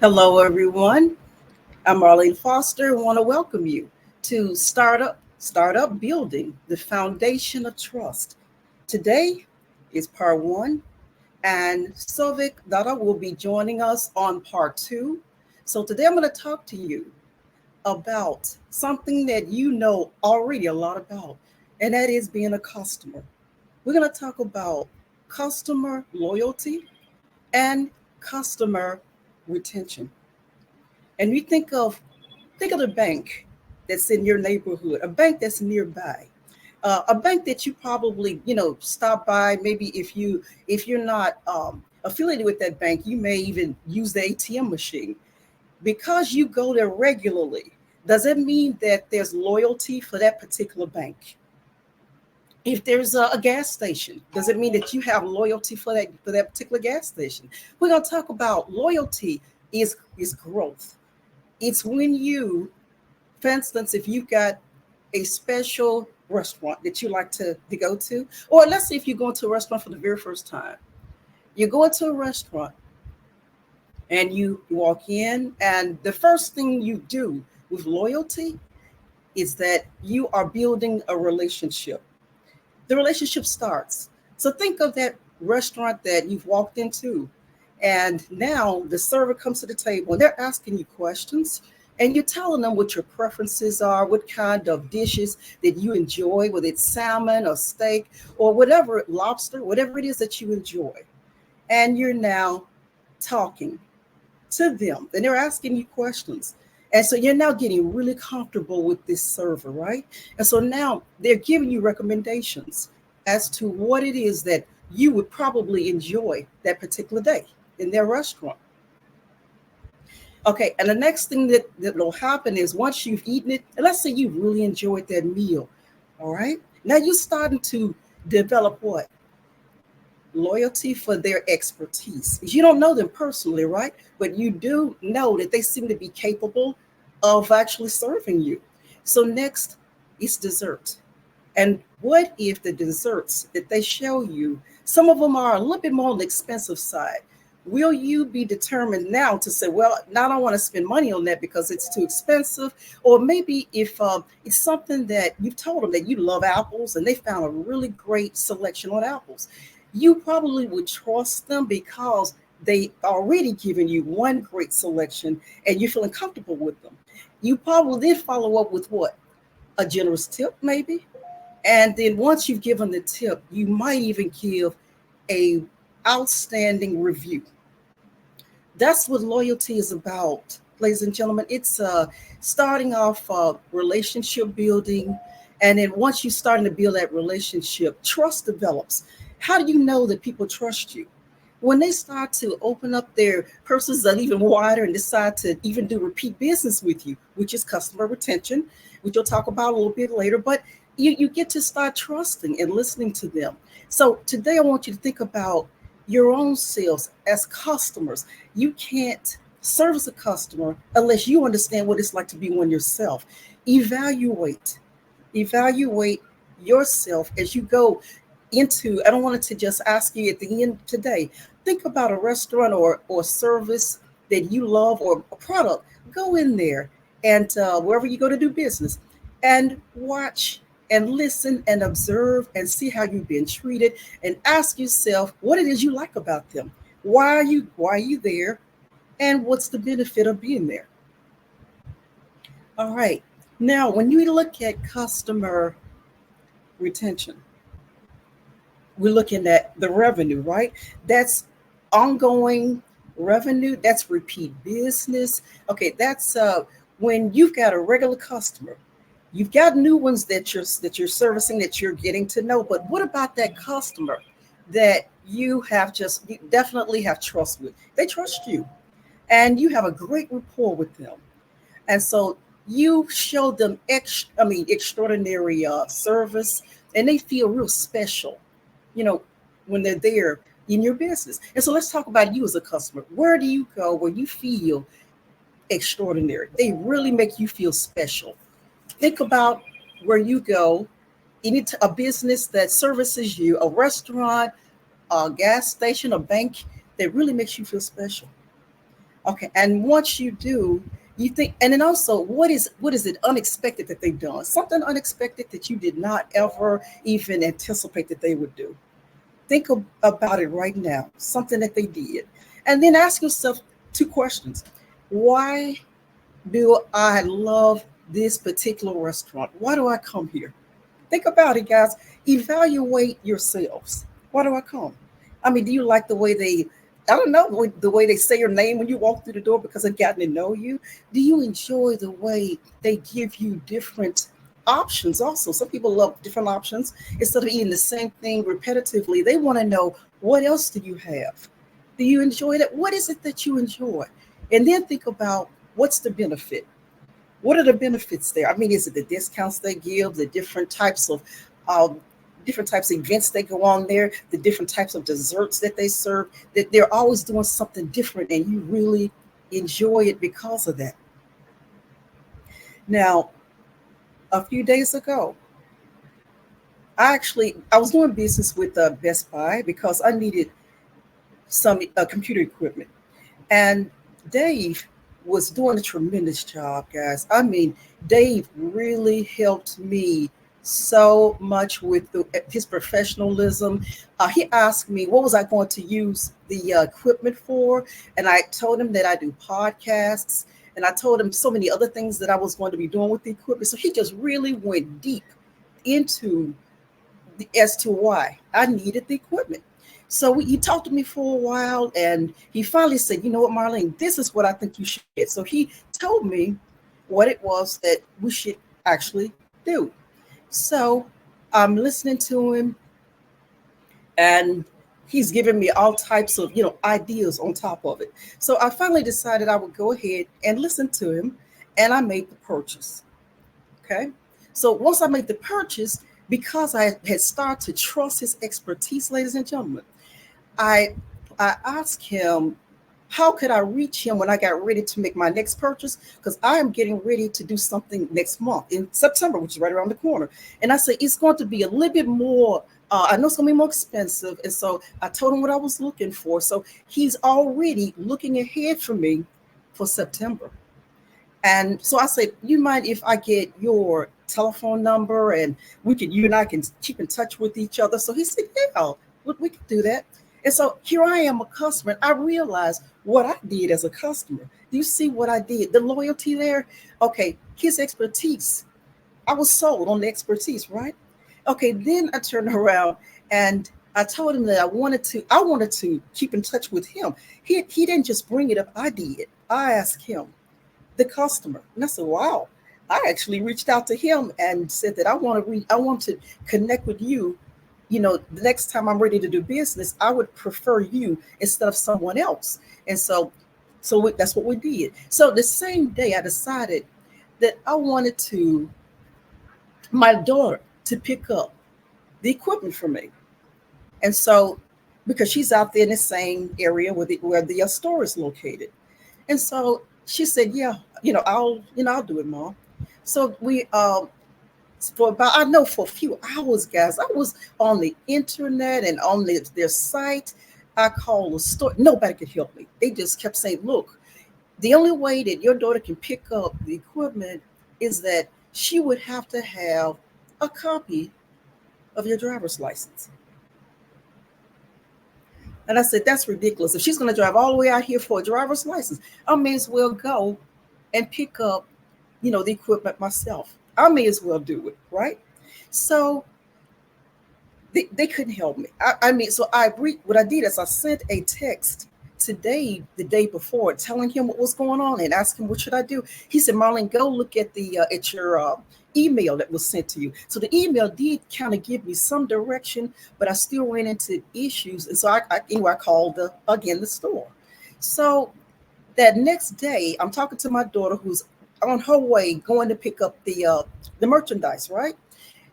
Hello, everyone. I'm Marlene Foster and want to welcome you to Startup Building, the Foundation of Trust. Today is part one, and Sovik Dada will be joining us on part two. So today I'm going to talk to you about something that you know already a lot about, and that is being a customer. We're going to talk about customer loyalty and customer retention. And we think of the bank that's in your neighborhood, a bank that's nearby, a bank that you probably stop by. Maybe if you're not affiliated with that bank, you may even use the ATM machine because you go there regularly. Does it mean that there's loyalty for that particular bank? If there's a gas station, does it mean that you have loyalty for that particular gas station? We're going to talk about loyalty is growth. It's when you, for instance, if you've got a special restaurant that you like to go to, or let's say if you go into a restaurant for the very first time, you go into a restaurant and you walk in, and the first thing you do with loyalty is that you are building a relationship. The relationship starts. So think of that restaurant that you've walked into, and now the server comes to the table and they're asking you questions, and you're telling them what your preferences are, what kind of dishes that you enjoy, whether it's salmon or steak or whatever, lobster, whatever it is that you enjoy. And you're now talking to them and they're asking you questions. And so you're now getting really comfortable with this server, right? And so now they're giving you recommendations as to what it is that you would probably enjoy that particular day in their restaurant. Okay, and the next thing that will happen is once you've eaten it, and let's say you really enjoyed that meal, all right? Now you're starting to develop what? Loyalty for their expertise. You don't know them personally, right? But you do know that they seem to be capable of actually serving you. So next is dessert. And what if the desserts that they show you, some of them are a little bit more on the expensive side? Will you be determined now to say, well, now I don't want to spend money on that because it's too expensive? Or maybe if it's something that you've told them that you love apples and they found a really great selection on apples, you probably would trust them because they already given you one great selection and you're feeling comfortable with them. You probably then follow up with what? A generous tip, maybe. And then once you've given the tip, you might even give a outstanding review. That's what loyalty is about, ladies and gentlemen. It's starting off relationship building, and then once you're starting to build that relationship, trust develops. How do you know that people trust you? When they start to open up their purses that even wider and decide to even do repeat business with you, which is customer retention, which we'll talk about a little bit later. But you get to start trusting and listening to them. So today I want you to think about your own selves as customers. You can't service a customer unless you understand what it's like to be one yourself. Evaluate, evaluate yourself as you go into. I don't want it to just ask you at the end today. Think about a restaurant or service that you love or a product. Go in there and wherever you go to do business, and watch and listen and observe and see how you've been treated, and ask yourself what it is you like about them. Why are you there, and what's the benefit of being there? All right. Now, when you look at customer retention, we're looking at the revenue, right? That's ongoing revenue, that's repeat business. Okay, that's when you've got a regular customer. You've got new ones that you're servicing, that you're getting to know. But what about that customer that you definitely have trust with? They trust you and you have a great rapport with them. And so you show them extraordinary service, and they feel real special, you know, when they're there in your business. And so let's talk about you as a customer. Where do you go where you feel extraordinary? They really make you feel special. Think about where you go, a business that services you, a restaurant, a gas station, a bank that really makes you feel special. Okay, and once you do, you think, and then also, what is it unexpected that they've done? Something unexpected that you did not ever even anticipate that they would do. Think about it right now. Something that they did, and then ask yourself two questions: Why do I love this particular restaurant? Why do I come here? Think about it, guys. Evaluate yourselves. Why do I come? I mean, do you like the way they, I don't know, the way they say your name when you walk through the door because they've gotten to know you? Do you enjoy the way they give you different options? Also, some people love different options. Instead of eating the same thing repetitively, they want to know, what else do you have? Do you enjoy that? What is it that you enjoy? And then think about, what's the benefit? What are the benefits there? I mean, is it the discounts they give, the um, different types of events that go on there, the different types of desserts that they serve? That they're always doing something different, and you really enjoy it because of that. Now, a few days ago, I was doing business with Best Buy because I needed some computer equipment. And Dave was doing a tremendous job, guys. I mean, Dave really helped me so much with his professionalism. He asked me what was I going to use the equipment for, and I told him that I do podcasts, and I told him so many other things that I was going to be doing with the equipment. So he just really went deep into as to why I needed the equipment. So he talked to me for a while, and he finally said, "You know what, Marlene, this is what I think you should get." So he told me what it was that we should actually do. So I'm listening to him, and he's giving me all types of, ideas on top of it. So I finally decided I would go ahead and listen to him, and I made the purchase. Okay. So once I made the purchase, because I had started to trust his expertise, ladies and gentlemen, I I asked him, how could I reach him when I got ready to make my next purchase? Because I am getting ready to do something next month in September, which is right around the corner. And I said, it's going to be a little bit more. I know it's going to be more expensive. And so I told him what I was looking for. So he's already looking ahead for me for September. And so I said, you mind if I get your telephone number, and you and I can keep in touch with each other? So he said, yeah, we can do that. And so here I am, a customer. And I realized what I did as a customer. Do you see what I did? The loyalty there. Okay, his expertise. I was sold on the expertise, right? Okay, then I turned around and I told him that I wanted to keep in touch with him. He didn't just bring it up, I did. I asked him, the customer. And I said, wow, I actually reached out to him and said that I want to connect with you. The next time I'm ready to do business, I would prefer you instead of someone else. And that's what we did. So the same day I decided that I wanted to my daughter to pick up the equipment for me. And so because she's out there in the same area where the store is located. And so she said, "Yeah, I'll do it, Mom." So we for about, I know, for a few hours, guys, I was on the internet and on their site. I called the store. Nobody could help me. They just kept saying, "Look, the only way that your daughter can pick up the equipment is that she would have to have a copy of your driver's license." And I said, "That's ridiculous. If she's going to drive all the way out here for a driver's license, I may as well go and pick up, the equipment myself. I may as well do it, right?" So they couldn't help me. I mean, so what I did is I sent a text today, the day before, telling him what was going on and asking what should I do. He said, "Marlene, go look at your email that was sent to you." So the email did kind of give me some direction, but I still ran into issues, and so I called again the store. So that next day, I'm talking to my daughter who's on her way going to pick up the merchandise, right?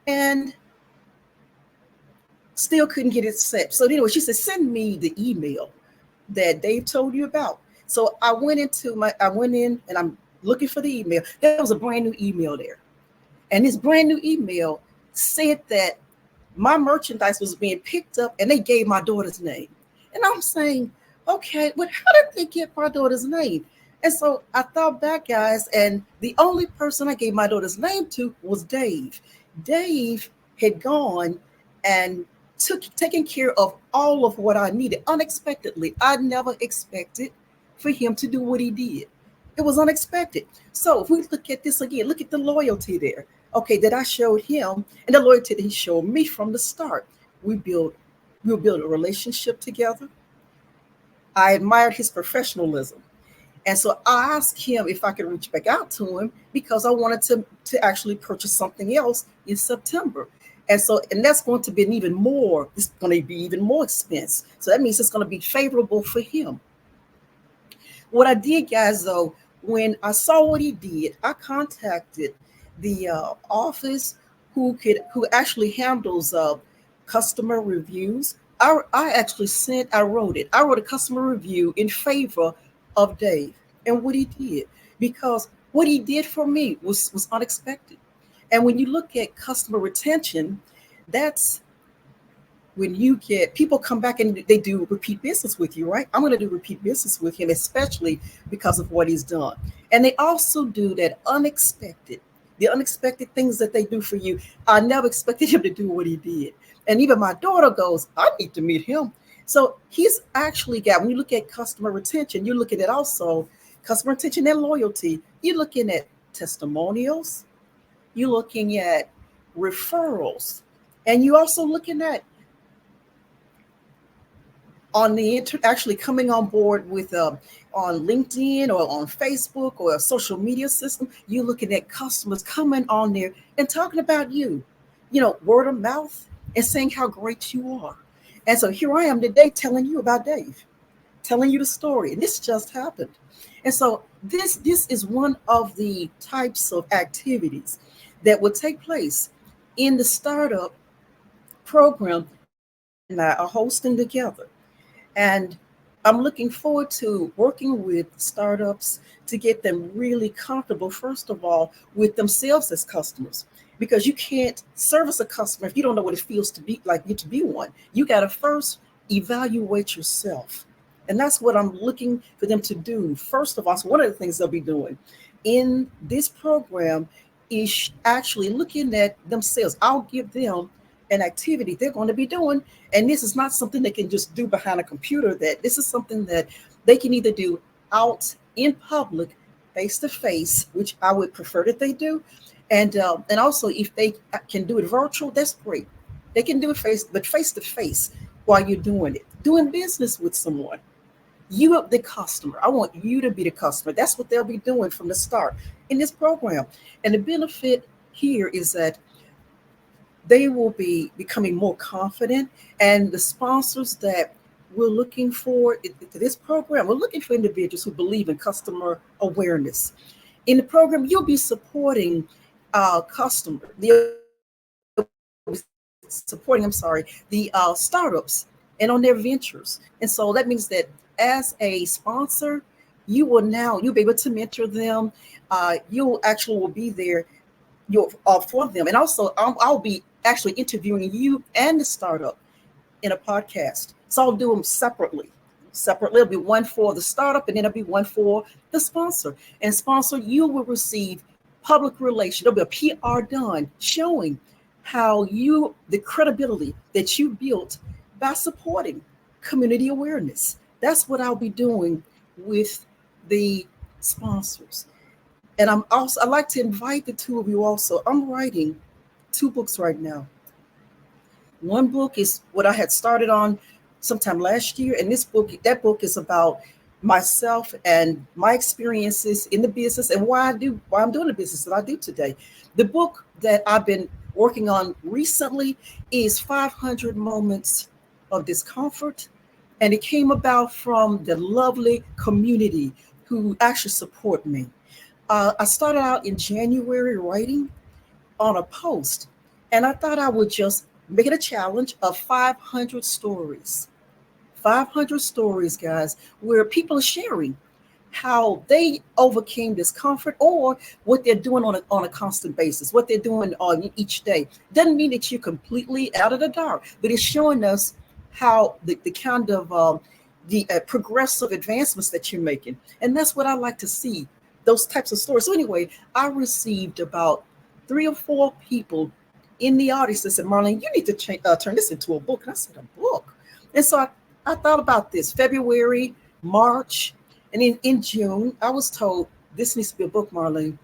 And still couldn't get it set. So anyway, she said, "Send me the email that Dave told you about." So I went in and I'm looking for the email. There was a brand new email there. And this brand new email said that my merchandise was being picked up, and they gave my daughter's name. And I'm saying, Okay, but how did they get my daughter's name? And so I thought back, guys, and the only person I gave my daughter's name to was Dave. Dave had gone and taken care of all of what I needed unexpectedly. I never expected for him to do what he did. It was unexpected. So if we look at this again, look at the loyalty there. Okay, that I showed him and the loyalty that he showed me from the start. We built we built a relationship together. I admired his professionalism. And so I asked him if I could reach back out to him because I wanted to actually purchase something else in September. And that's going to be an even more, it's going to be even more expense. So that means it's going to be favorable for him. What I did, guys, though, when I saw what he did, I contacted the office who actually handles customer reviews. I wrote it. I wrote a customer review in favor of Dave and what he did because what he did for me was unexpected. And when you look at customer retention, that's when you get people come back and they do repeat business with you, right? I'm going to do repeat business with him, especially because of what he's done. And they also do the unexpected things that they do for you. I never expected him to do what he did. And even my daughter goes, I need to meet him. So he's actually got, when you look at customer retention, you're looking at also customer retention and loyalty. You're looking at testimonials, you're looking at referrals, and you're also looking at actually coming on board with on LinkedIn or on Facebook or a social media system. You're looking at customers coming on there and talking about you, word of mouth and saying how great you are. And so here I am today telling you about Dave, telling you the story, and this just happened. And so this is one of the types of activities that will take place in the startup program and I are hosting together. And I'm looking forward to working with startups to get them really comfortable, first of all, with themselves as customers. Because you can't service a customer if you don't know what it feels to be like you to be one. You got to first evaluate yourself. And that's what I'm looking for them to do. First of all, so one of the things they'll be doing in this program is actually looking at themselves. I'll give them an activity they're going to be doing. And this is not something they can just do behind a computer. That this is something that they can either do out in public, face to face, which I would prefer that they do. And also if they can do it virtual, that's great. They can do it face to face while you're doing it, doing business with someone. You are the customer. I want you to be the customer. That's what they'll be doing from the start in this program. And the benefit here is that they will be becoming more confident. And the sponsors that we're looking for to this program, we're looking for individuals who believe in customer awareness. In the program, you'll be supporting the startups and on their ventures. And so that means that as a sponsor, you'll be able to mentor them. You'll actually will be there for them. And also, I'll be actually interviewing you and the startup in a podcast. So I'll do them separately. Separately, it'll be one for the startup, and then it'll be one for the sponsor. And sponsor, you will receive public relation. There'll be a PR done showing the credibility that you built by supporting community awareness. That's what I'll be doing with the sponsors. And I'd like to invite the two of you also. I'm writing two books right now. One book is what I had started on sometime last year, and that book is about myself and my experiences in the business and why I'm doing the business that I do today. The book that I've been working on recently is 500 Moments of Discomfort, and it came about from the lovely community who actually support me. I started out in January writing on a post, and I thought I would just make it a challenge of 500 stories. 500 stories, guys, where people are sharing how they overcame discomfort or what they're doing on a constant basis, what they're doing on each day. Doesn't mean that you're completely out of the dark, but it's showing us how the kind of the progressive advancements that you're making. And that's what I like to see, those types of stories. So anyway, I received about 3 or 4 people in the audience that said, Marlene, you need to turn this into a book. And I said, a book? And so I thought about this February, March, and in June, I was told this needs to be a book, Marlene.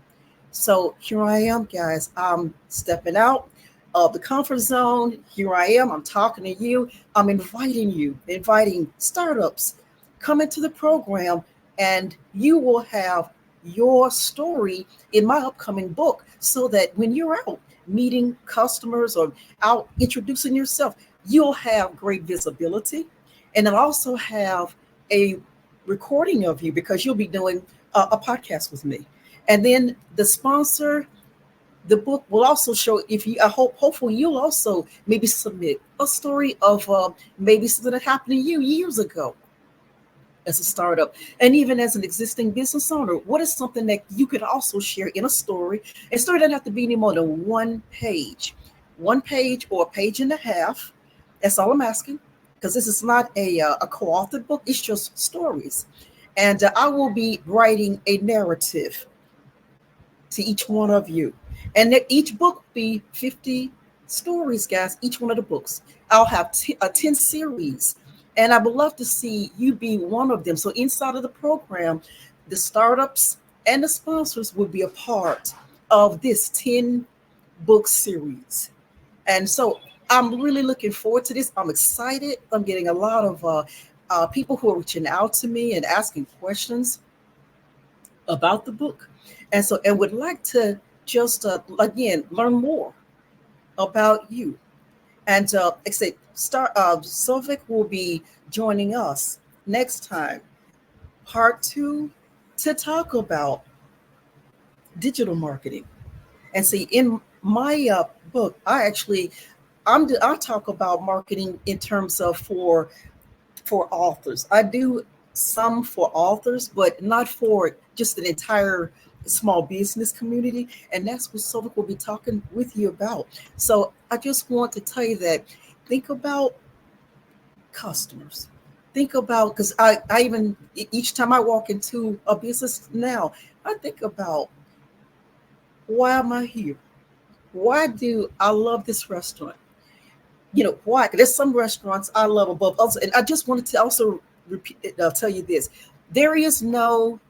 So here I am, guys. I'm stepping out of the comfort zone. Here I am. I'm talking to you. I'm inviting you, inviting startups, come into the program, and you will have your story in my upcoming book so that when you're out meeting customers or out introducing yourself, you'll have great visibility. And I'll also have a recording of you because you'll be doing a podcast with me. And then the sponsor, the book will also show if you, hopefully you'll also maybe submit a story of maybe something that happened to you years ago as a startup. And even as an existing business owner, what is something that you could also share in a story? A story doesn't have to be any more than one page or a page and a half. That's all I'm asking, because this is not a co-authored book. It's just stories. And I will be writing a narrative to each one of you. And that each book will be 50 stories, guys, each one of the books. I'll have a 10 series, and I would love to see you be one of them. So inside of the program, the startups and the sponsors will be a part of this 10 book series. And so I'm really looking forward to this. I'm excited. I'm getting a lot of people who are reaching out to me and asking questions about the book. And so, and would like to just, again, learn more about you. And like I say, Sovik will be joining us next time, part 2, to talk about digital marketing. And see, in my book, I talk about marketing in terms of for authors. I do some for authors, but not for just an entire small business community. And that's what Sovik will be talking with you about. So I just want to tell you that think about customers. Think about, because I even, each time I walk into a business now, I think about, why am I here? Why do I love this restaurant? Why? 'Cause there's some restaurants I love above others. And I just wanted to also tell you this. There is no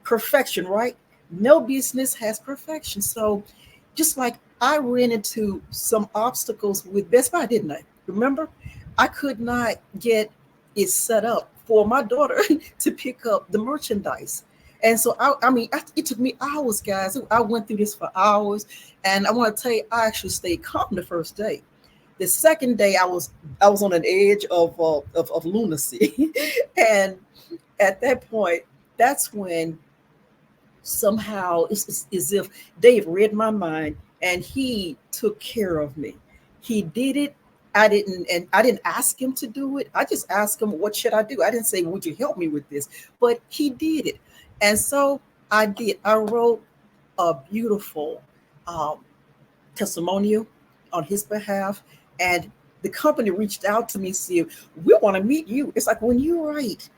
perfection, right? No business has perfection. So just like I ran into some obstacles with Best Buy, didn't I? Remember? I could not get it set up for my daughter to pick up the merchandise. And so, it took me hours, guys. I went through this for hours. And I want to tell you, I actually stayed calm the first day. The second day, I was on an edge of lunacy. And at that point, that's when somehow it's as if Dave read my mind and he took care of me. He did it. I didn't ask him to do it. I just asked him, what should I do? I didn't say, would you help me with this? But he did it. And so I did. I wrote a beautiful um, testimonial on his behalf. And the company reached out to me and said, we want to meet you. It's like when you write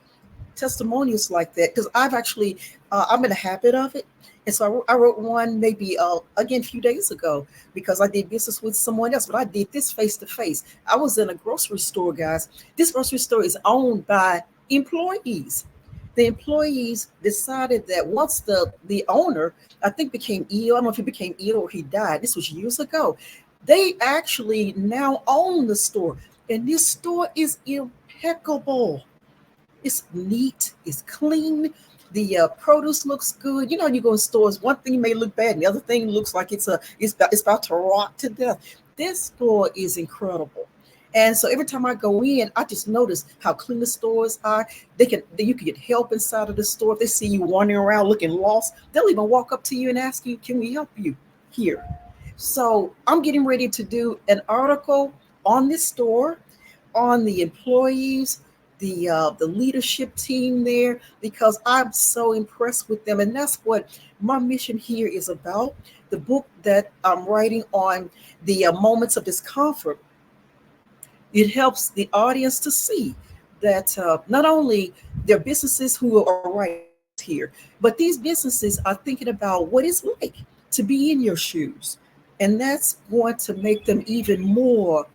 testimonials like that, because I'm in a habit of it. And so I wrote one maybe again a few days ago because I did business with someone else, but I did this face to face. I was in a grocery store, guys. This grocery store is owned by employees. The employees decided that once the owner, I think, became ill, I don't know if he became ill or he died. This was years ago. They actually now own the store, and this store is impeccable. It's neat, it's clean. The produce looks good. You go in stores, one thing may look bad, and the other thing looks like it's about to rot to death. This store is incredible. And so every time I go in, I just notice how clean the stores are. You can get help inside of the store. If they see you wandering around looking lost, they'll even walk up to you and ask you, can we help you here? So I'm getting ready to do an article on this store, on the employees, the leadership team there, because I'm so impressed with them. And that's what my mission here is about. The book that I'm writing on the moments of discomfort, it helps the audience to see that not only their businesses who are right here, but these businesses are thinking about what it's like to be in your shoes. And that's going to make them even more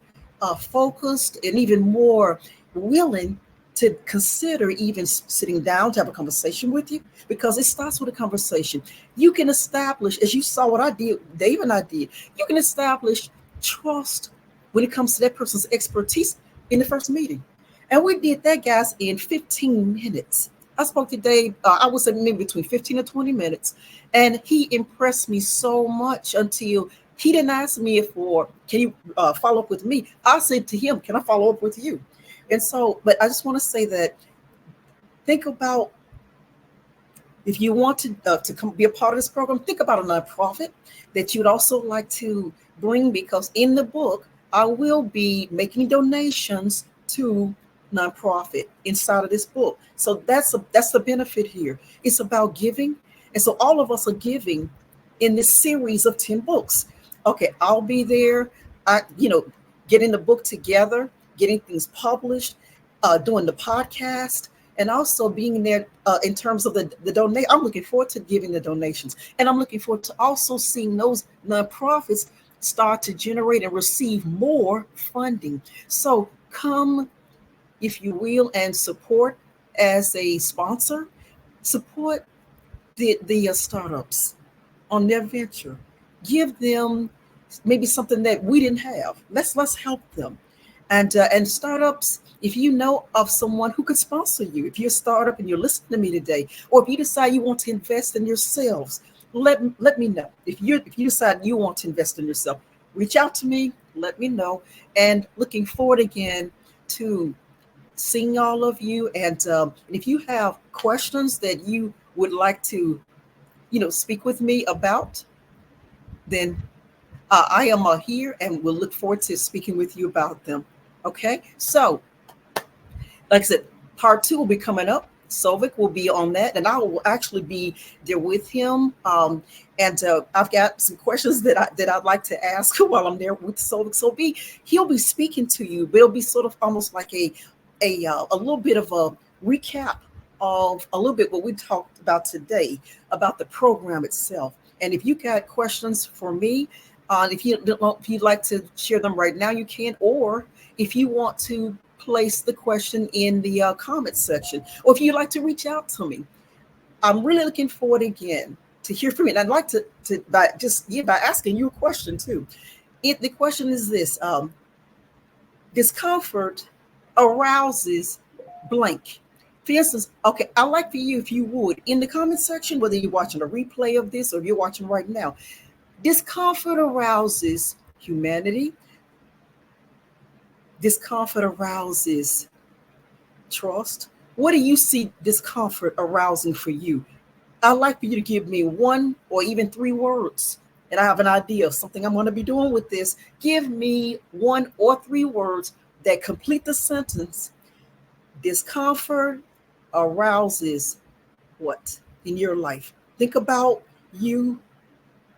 focused and even more willing to consider even sitting down to have a conversation with you, because it starts with a conversation. You can establish, as you saw what I did, Dave and I did, you can establish trust when it comes to that person's expertise in the first meeting. And we did that, guys, in 15 minutes. I spoke to Dave, I would say maybe between 15 and 20 minutes. And he impressed me so much until he didn't ask me for, can you follow up with me? I said to him, can I follow up with you? And so, but I just want to say that think about, if you want to come be a part of this program, think about a nonprofit that you'd also like to bring, because in the book, I will be making donations to nonprofit inside of this book. So that's the benefit here. It's about giving. And so all of us are giving in this series of 10 books. Okay, I'll be there. Getting the book together, getting things published, doing the podcast, and also being there in terms of the donate. I'm looking forward to giving the donations, and I'm looking forward to also seeing those nonprofits start to generate and receive more funding. So come, if you will, and support as a sponsor. Support the startups on their venture. Give them maybe something that we didn't have. Let's help them. And startups, if you know of someone who could sponsor you, if you're a startup and you're listening to me today, or if you decide you want to invest in yourselves, let me know. If you decide you want to invest in yourself, reach out to me, let me know. And looking forward again to seeing all of you. And if you have questions that you would like to, speak with me about, then I am here and we'll look forward to speaking with you about them. Okay, so like I said, part two will be coming up. Sovik will be on that, and I will actually be there with him. And I've got some questions that I'd like to ask while I'm there with Sovik. So he'll be speaking to you, but it'll be sort of almost like a little bit of a recap of a little bit what we talked about today about the program itself. And if you got questions for me, if you'd like to share them right now, you can. Or if you want to place the question in the comment section, or if you'd like to reach out to me, I'm really looking forward again to hear from you. And I'd like to by asking you a question too. The question is this: discomfort arouses blank. For instance, okay, I'd like for you, if you would, in the comment section, whether you're watching a replay of this or you're watching right now, discomfort arouses humanity. Discomfort arouses trust. What do you see discomfort arousing for you? I'd like for you to give me one or even three words. And I have an idea of something I'm going to be doing with this. Give me one or three words that complete the sentence. Discomfort arouses what in your life? Think about you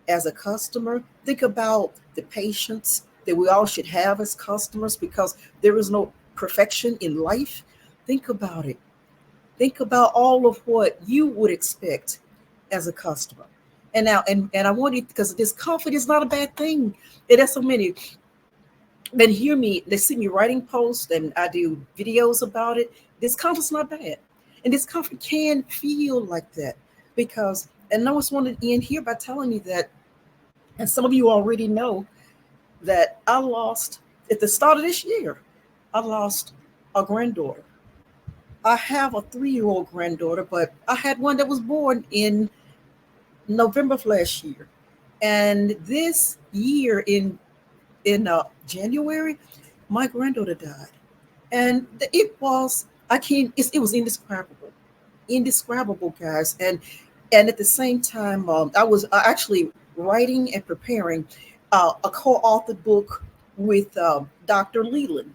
as a customer. Think about the patience that we all should have as customers, because there is no perfection in life. Think about it. Think about all of what you would expect as a customer. And now, and I want you, because discomfort is not a bad thing. It has so many that hear me, they see me writing posts and I do videos about it. Discomfort's not bad. And discomfort can feel like that, because, and I just want to end here by telling you that, and some of you already know, that I lost, at the start of this year, I lost a granddaughter. I have a 3-year-old granddaughter, but I had one that was born in November of last year. And this year in January, my granddaughter died. And it was, it was indescribable, guys. And at the same time, I was actually writing and preparing a co-authored book with Dr. Leland,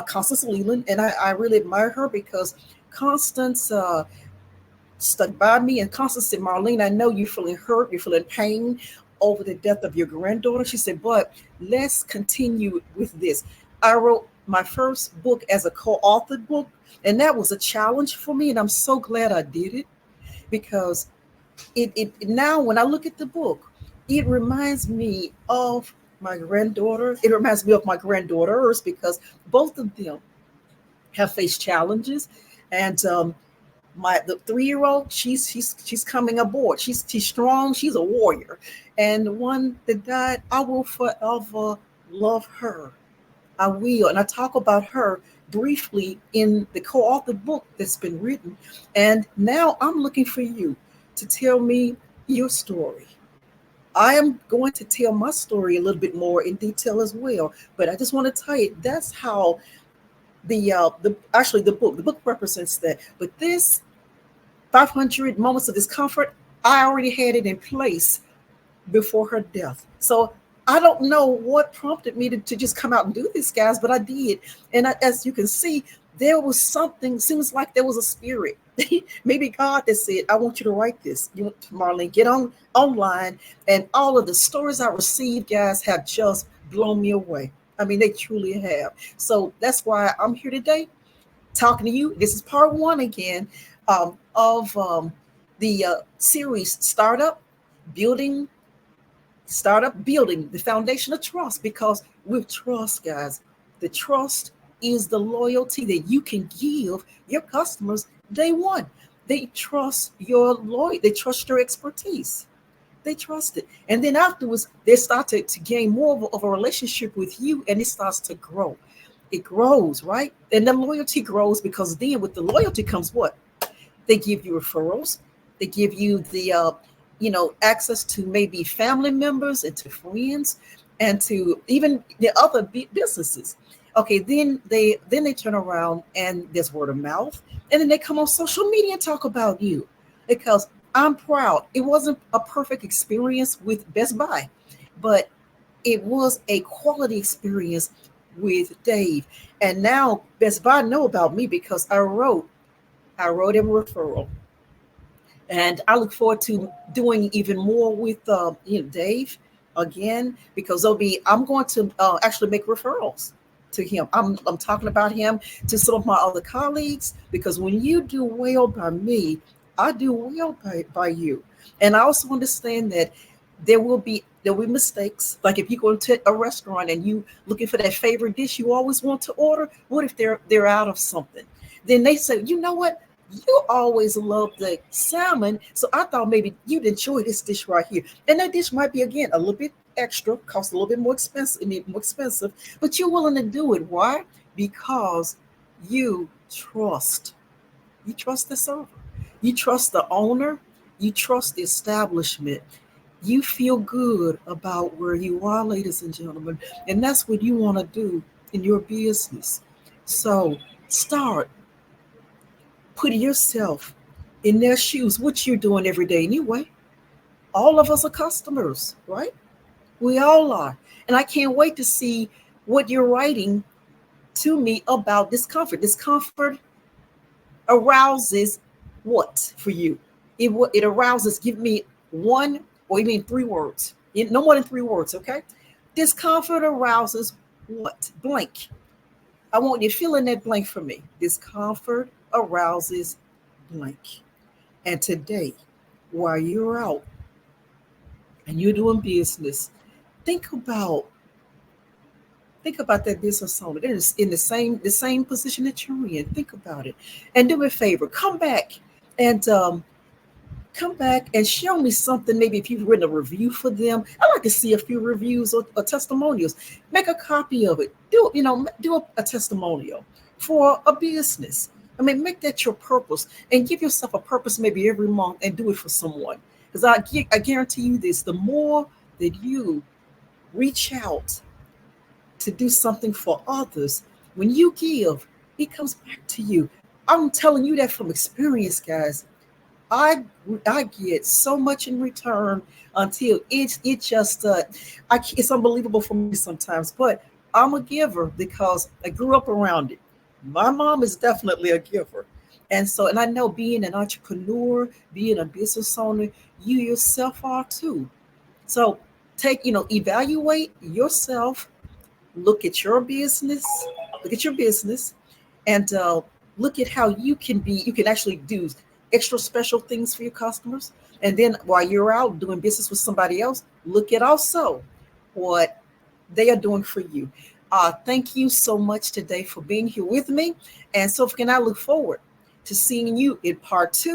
Constance Leland, and I really admire her, because Constance stuck by me, and Constance said, Marlene, I know you're feeling hurt, you're feeling pain over the death of your granddaughter. She said, but let's continue with this. I wrote my first book as a co-authored book And that was a challenge for me. And I'm so glad I did it because it now when I look at the book, it reminds me of my granddaughter. It reminds me of my granddaughters because both of them have faced challenges. And my the 3 year old, she's coming aboard. She's strong. She's a warrior. And the one that died, I will forever love her. I will. And I talk about her briefly in the co-authored book that's been written. And now I'm looking for you to tell me your story. I am going to tell my story a little bit more in detail as well. But I just want to tell you that's how the actually the book represents that. But this 500 moments of discomfort, I already had it in place before her death. So I don't know what prompted me to just come out and do this, guys, but I did. And as you can see, there was something, seems like there was a spirit. Maybe God that said, I want you to write this. You, Marlene, get on online. And all of the stories I received, guys, have just blown me away. I mean, they truly have. So that's why I'm here today talking to you. This is part one again of the series Building Startup Building the Foundation of Trust. Because with trust, guys, the trust is the loyalty that you can give your customers day one. They trust your loyalty, they trust your expertise. They trust it. And then afterwards, they start to gain more of a relationship with you, and it starts to grow. It grows, right? And the loyalty grows because then with the loyalty comes what? They give you referrals. They give you the access to maybe family members and to friends and to even the other businesses. Okay, then they turn around and there's word of mouth, and then they come on social media and talk about you because I'm proud. It wasn't a perfect experience with Best Buy, but it was a quality experience with Dave. And now Best Buy know about me because I wrote him a referral. And I look forward to doing even more with Dave again because I'm going to actually make referrals to him. I'm talking about him to some of my other colleagues because when you do well by me, I do well by you. And I also understand that there will be mistakes. Like if you go into a restaurant and you looking for that favorite dish you always want to order, what if they're out of something? Then they say, you know what? You always love the salmon, so I thought maybe you'd enjoy this dish right here. And that dish might be again a little bit extra, cost a little bit more expensive, but you're willing to do it. Why? Because you trust. You trust the server. You trust the owner. You trust the establishment. You feel good about where you are, ladies and gentlemen, and that's what you want to do in your business. So start putting yourself in their shoes, which you're doing every day anyway. All of us are customers, right? We all are. And I can't wait to see what you're writing to me about discomfort. Discomfort arouses what for you? It arouses, give me one or even 3 words. No more than 3 words, okay? Discomfort arouses what? Blank. I want you to fill in that blank for me. Discomfort arouses blank. And today, while you're out and you're doing business, think about that business owner that is in the same position that you're in. Think about it, and do me a favor. And come back and show me something. Maybe if you've written a review for them, I like to see a few reviews or testimonials. Make a copy of it. Do a testimonial for a business. I mean, make that your purpose and give yourself a purpose maybe every month and do it for someone. Because I guarantee you this: the more that you reach out to do something for others, when you give, it comes back to you. I'm telling you that from experience, guys. I get so much in return until it just it's unbelievable for me sometimes. But I'm a giver because I grew up around it. My mom is definitely a giver, and I know being an entrepreneur, being a business owner, you yourself are too. So evaluate yourself, look at your business, and look at how you can actually do extra special things for your customers. And then while you're out doing business with somebody else, look at also what they are doing for you. Thank you so much today for being here with me. And so can I look forward to seeing you in part 2